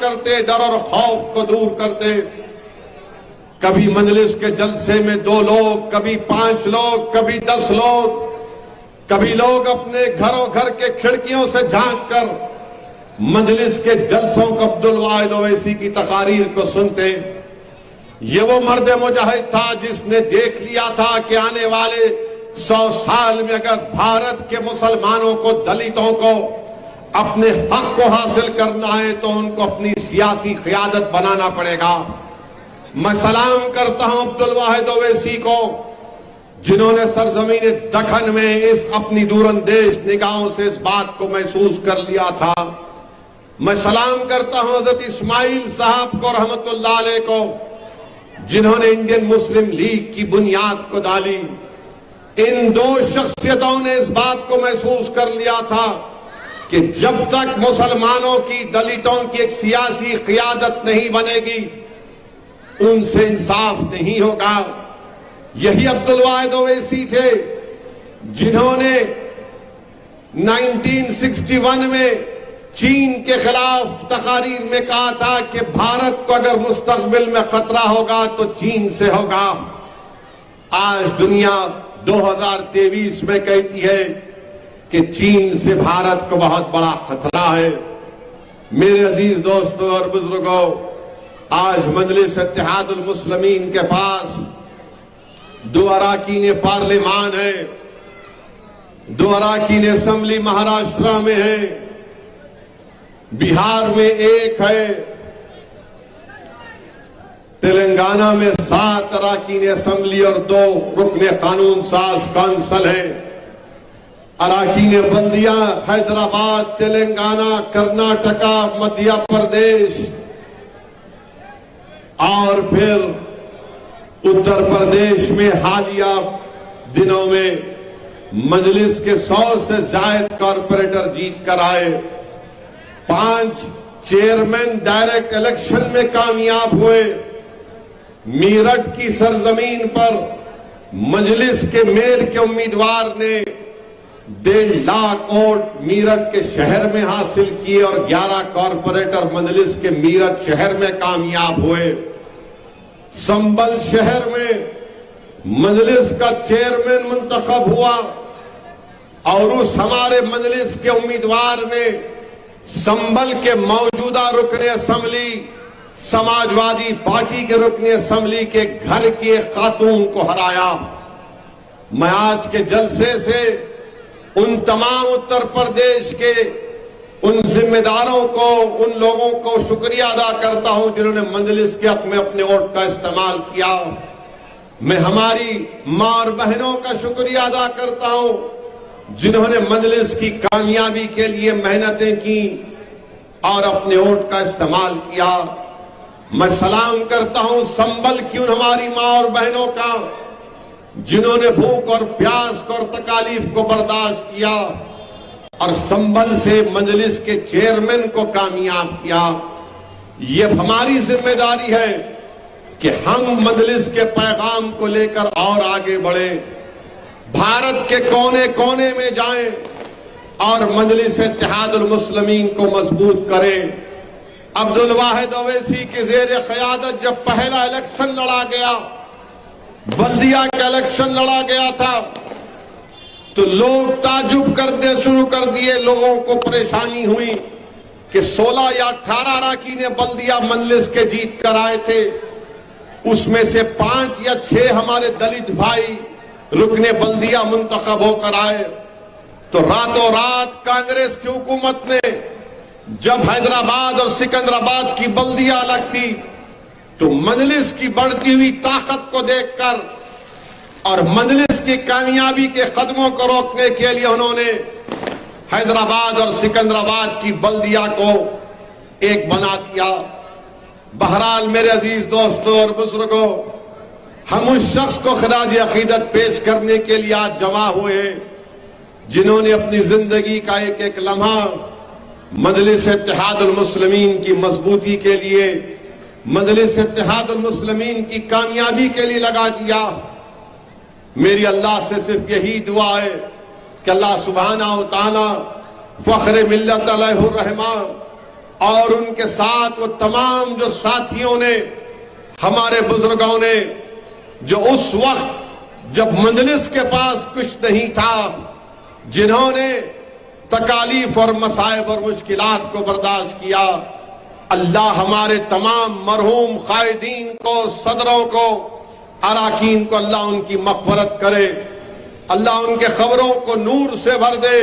کرتے، ڈر اور خوف کو دور کرتے۔ کبھی مجلس کے جلسے میں 2 لوگ، کبھی 5 لوگ، کبھی 10 لوگ، کبھی لوگ اپنے گھر کے کھڑکیوں سے جھانک کر مجلس کے جلسوں کو عبدالواحد اویسی کی تقاریر کو سنتے۔ یہ وہ مرد مجاہد تھا جس نے دیکھ لیا تھا کہ آنے والے 100 سال میں اگر بھارت کے مسلمانوں کو، دلتوں کو اپنے حق کو حاصل کرنا ہے تو ان کو اپنی سیاسی قیادت بنانا پڑے گا۔ میں سلام کرتا ہوں عبدالواحد اویسی کو، جنہوں نے سرزمین دکن میں اس اپنی دور اندیش نگاہوں سے اس بات کو محسوس کر لیا تھا۔ میں سلام کرتا ہوں حضرت اسماعیل صاحب کو رحمت اللہ علیہ کو، جنہوں نے انڈین مسلم لیگ کی بنیاد کو ڈالی۔ ان 2 شخصیتوں نے اس بات کو محسوس کر لیا تھا کہ جب تک مسلمانوں کی، دلتوں کی ایک سیاسی قیادت نہیں بنے گی، ان سے انصاف نہیں ہوگا۔ یہی عبدالواحد اویسی تھے جنہوں نے 1961 میں چین کے خلاف تقاریر میں کہا تھا کہ بھارت کو اگر مستقبل میں خطرہ ہوگا تو چین سے ہوگا۔ آج دنیا 2023 میں کہتی ہے کہ چین سے بھارت کو بہت بڑا خطرہ ہے۔ میرے عزیز دوستوں اور بزرگوں، آج مجلس اتحاد المسلمین کے پاس 2 اراکین پارلیمان ہیں، 2 اراکین اسمبلی مہاراشٹرا میں ہیں، بہار میں 1 ہے، تلنگانہ میں 7 اراکین اسمبلی اور 2 رکن قانون ساز کونسل ہیں۔ اراکین بلدیہ حیدرآباد، تلنگانہ، کرناٹکا، مدھیہ پردیش اور پھر اتر پردیش میں حالیہ دنوں میں مجلس کے 100 سے زائد کارپوریٹر جیت کر آئے۔ 5 چیئرمین ڈائریکٹ الیکشن میں کامیاب ہوئے۔ میرٹھ کی سرزمین پر مجلس کے میئر کے امیدوار نے 1.5 لاکھ ووٹ میرٹھ کے شہر میں حاصل کیے اور 11 کارپوریٹر مجلس کے میرٹھ شہر میں کامیاب ہوئے۔ سنبل شہر میں مجلس کا چیئرمین منتخب ہوا اور اس ہمارے مجلس کے امیدوار نے سنبل کے موجودہ رکن اسمبلی، سماجوادی پارٹی کے رکن اسمبلی کے گھر کی ایک خاتون کو ہرایا۔ میں آج کے جلسے سے ان تمام اتر پردیش کے ان ذمہ داروں کو، ان لوگوں کو شکریہ ادا کرتا ہوں جنہوں نے مجلس کے حق میں اپنے ووٹ کا استعمال کیا۔ میں ہماری ماں اور بہنوں کا شکریہ ادا کرتا ہوں جنہوں نے مجلس کی کامیابی کے لیے محنتیں کی اور اپنے ووٹ کا استعمال کیا۔ میں سلام کرتا ہوں سنبل کی ان ہماری ماں اور بہنوں کا جنہوں نے بھوک اور پیاس کو اور تکالیف کو برداشت کیا اور سنبل سے مجلس کے چیئرمین کو کامیاب کیا۔ یہ ہماری ذمہ داری ہے کہ ہم مجلس کے پیغام کو لے کر اور آگے بڑھیں، بھارت کے کونے کونے میں جائیں اور مجلس اتحاد المسلمین کو مضبوط کریں۔ عبدالواحد اویسی کی زیر قیادت جب پہلا الیکشن لڑا گیا، بلدیہ کا الیکشن لڑا گیا تھا، تو لوگ تعجب کرنے شروع کر دیے، لوگوں کو پریشانی ہوئی کہ 16 یا 18 اراکین بلدیہ مجلس کے جیت کر آئے تھے، اس میں سے 5 یا 6 ہمارے دلت بھائی رکن بلدیہ منتخب ہو کر آئے۔ تو راتوں رات کانگریس کی حکومت نے جب حیدرآباد اور سکندرآباد کی بلدیہ الگ تھی تو مجلس کی بڑھتی ہوئی طاقت کو دیکھ کر اور مجلس کی کامیابی کے قدموں کو روکنے کے لیے انہوں نے حیدرآباد اور سکندرآباد کی بلدیہ کو ایک بنا دیا۔ بہرحال میرے عزیز دوستوں اور بزرگوں، ہم اس شخص کو خراج عقیدت پیش کرنے کے لیے آج جمع ہوئے ہیں جنہوں نے اپنی زندگی کا ایک ایک لمحہ مجلس اتحاد المسلمین کی مضبوطی کے لیے، مجلس اتحاد المسلمین کی کامیابی کے لیے لگا دیا۔ میری اللہ سے صرف یہی دعا ہے کہ اللہ سبحانہ و تعالی فخر ملت علیہ الرحمہ اور ان کے ساتھ وہ تمام جو ساتھیوں نے، ہمارے بزرگوں نے، جو اس وقت جب مجلس کے پاس کچھ نہیں تھا، جنہوں نے تکالیف اور مصائب اور مشکلات کو برداشت کیا، اللہ ہمارے تمام مرحوم قائدین کو، صدروں کو، اراکین کو اللہ ان کی مغفرت کرے، اللہ ان کے قبروں کو نور سے بھر دے،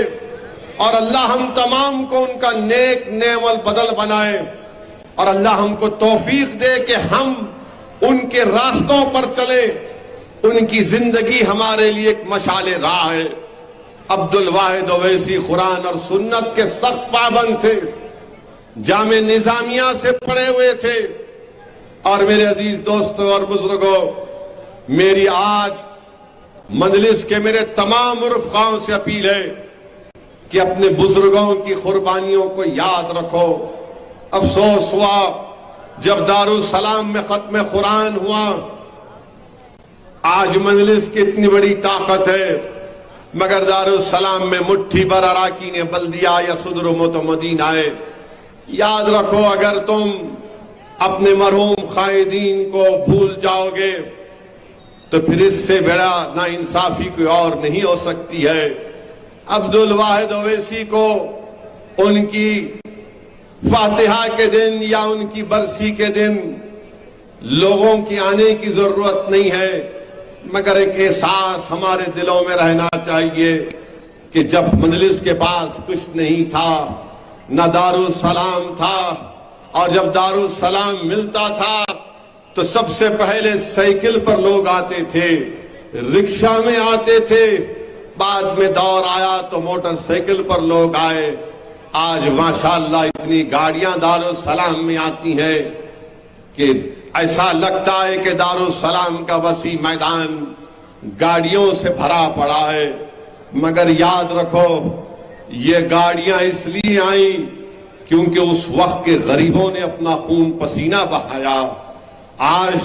اور اللہ ہم تمام کو ان کا نیک نعم البدل بنائے، اور اللہ ہم کو توفیق دے کہ ہم ان کے راستوں پر چلیں۔ ان کی زندگی ہمارے لیے ایک مشعل راہ ہے۔ عبد الواحد اویسی قرآن اور سنت کے سخت پابند تھے، جامع نظامیہ سے پڑھے ہوئے تھے، اور میرے عزیز دوستوں اور بزرگوں، میری آج مجلس کے میرے تمام رفقاؤں سے اپیل ہے کہ اپنے بزرگوں کی قربانیوں کو یاد رکھو۔ افسوس ہوا جب دارالسلام میں ختم قرآن ہوا۔ آج مجلس کی اتنی بڑی طاقت ہے، مگر دارالسلام میں مٹھی بھر اراکین بلدیہ یا صدر و متمدین آئے۔ یاد رکھو، اگر تم اپنے مرحوم قائدین کو بھول جاؤ گے تو پھر اس سے بڑا ناانصافی کوئی اور نہیں ہو سکتی ہے۔ عبد الواحد اویسی کو ان کی فاتحہ کے دن یا ان کی برسی کے دن لوگوں کی آنے کی ضرورت نہیں ہے، مگر ایک احساس ہمارے دلوں میں رہنا چاہیے کہ جب مجلس کے پاس کچھ نہیں تھا، نہ دارالسلام تھا، اور جب دارالسلام ملتا تھا تو سب سے پہلے سائیکل پر لوگ آتے تھے، رکشہ میں آتے تھے، بعد میں دور آیا تو موٹر سائیکل پر لوگ آئے۔ آج ماشاءاللہ اتنی گاڑیاں دارالسلام میں آتی ہیں کہ ایسا لگتا ہے کہ دارالسلام کا وسیع میدان گاڑیوں سے بھرا پڑا ہے، مگر یاد رکھو یہ گاڑیاں اس لیے آئیں کیونکہ اس وقت کے غریبوں نے اپنا خون پسینہ بہایا۔ آج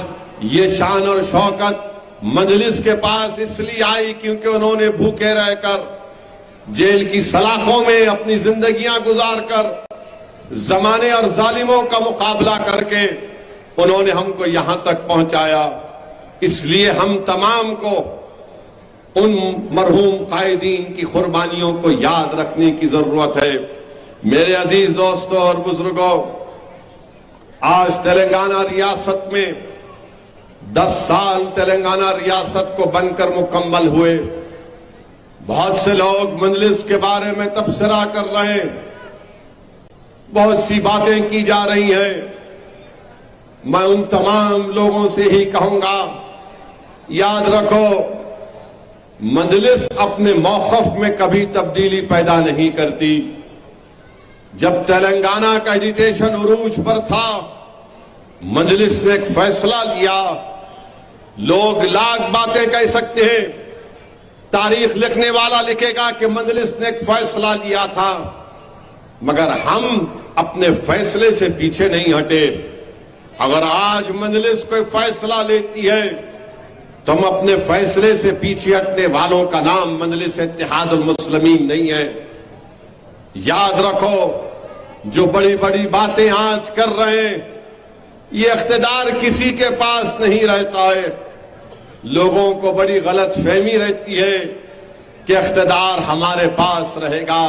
یہ شان اور شوکت مجلس کے پاس اس لیے آئی کیونکہ انہوں نے بھوکے رہ کر، جیل کی سلاخوں میں اپنی زندگیاں گزار کر، زمانے اور ظالموں کا مقابلہ کر کے انہوں نے ہم کو یہاں تک پہنچایا۔ اس لیے ہم تمام کو ان مرحوم قائدین کی قربانیوں کو یاد رکھنے کی ضرورت ہے۔ میرے عزیز دوستوں اور بزرگوں، آج تلنگانہ ریاست میں 10 سال تلنگانہ ریاست کو بن کر مکمل ہوئے۔ بہت سے لوگ مجلس کے بارے میں تبصرہ کر رہے ہیں، بہت سی باتیں کی جا رہی ہیں۔ میں ان تمام لوگوں سے ہی کہوں گا، یاد رکھو مجلس اپنے موقف میں کبھی تبدیلی پیدا نہیں کرتی۔ جب تلنگانہ کا ایجیٹیشن عروج پر تھا، مجلس نے ایک فیصلہ لیا۔ لوگ لاکھ باتیں کہہ سکتے ہیں، تاریخ لکھنے والا لکھے گا کہ مجلس نے ایک فیصلہ لیا تھا، مگر ہم اپنے فیصلے سے پیچھے نہیں ہٹے۔ اگر آج مجلس کوئی فیصلہ لیتی ہے تو ہم اپنے فیصلے سے پیچھے ہٹنے والوں کا نام مجلس اتحاد المسلمین نہیں ہے۔ یاد رکھو، جو بڑی بڑی باتیں آج کر رہے ہیں، یہ اقتدار کسی کے پاس نہیں رہتا ہے۔ لوگوں کو بڑی غلط فہمی رہتی ہے کہ اقتدار ہمارے پاس رہے گا۔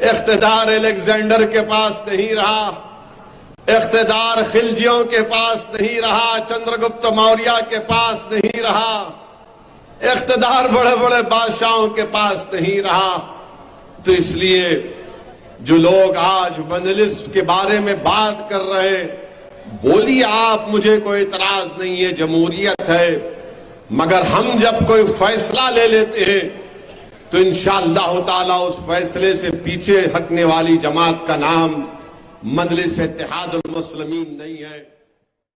اقتدار الیگزینڈر کے پاس نہیں رہا، اقتدار خلجیوں کے پاس نہیں رہا، چندرگپت موریہ کے پاس نہیں رہا، اقتدار بڑے بڑے بادشاہوں کے پاس نہیں رہا۔ تو اس لیے جو لوگ آج مجلس کے بارے میں بات کر رہے ہیں، بولیے آپ، مجھے کوئی اعتراض نہیں ہے، جمہوریت ہے، مگر ہم جب کوئی فیصلہ لے لیتے ہیں تو انشاءاللہ تعالی اس فیصلے سے پیچھے ہٹنے والی جماعت کا نام مجلس اتحاد المسلمین نہیں ہے۔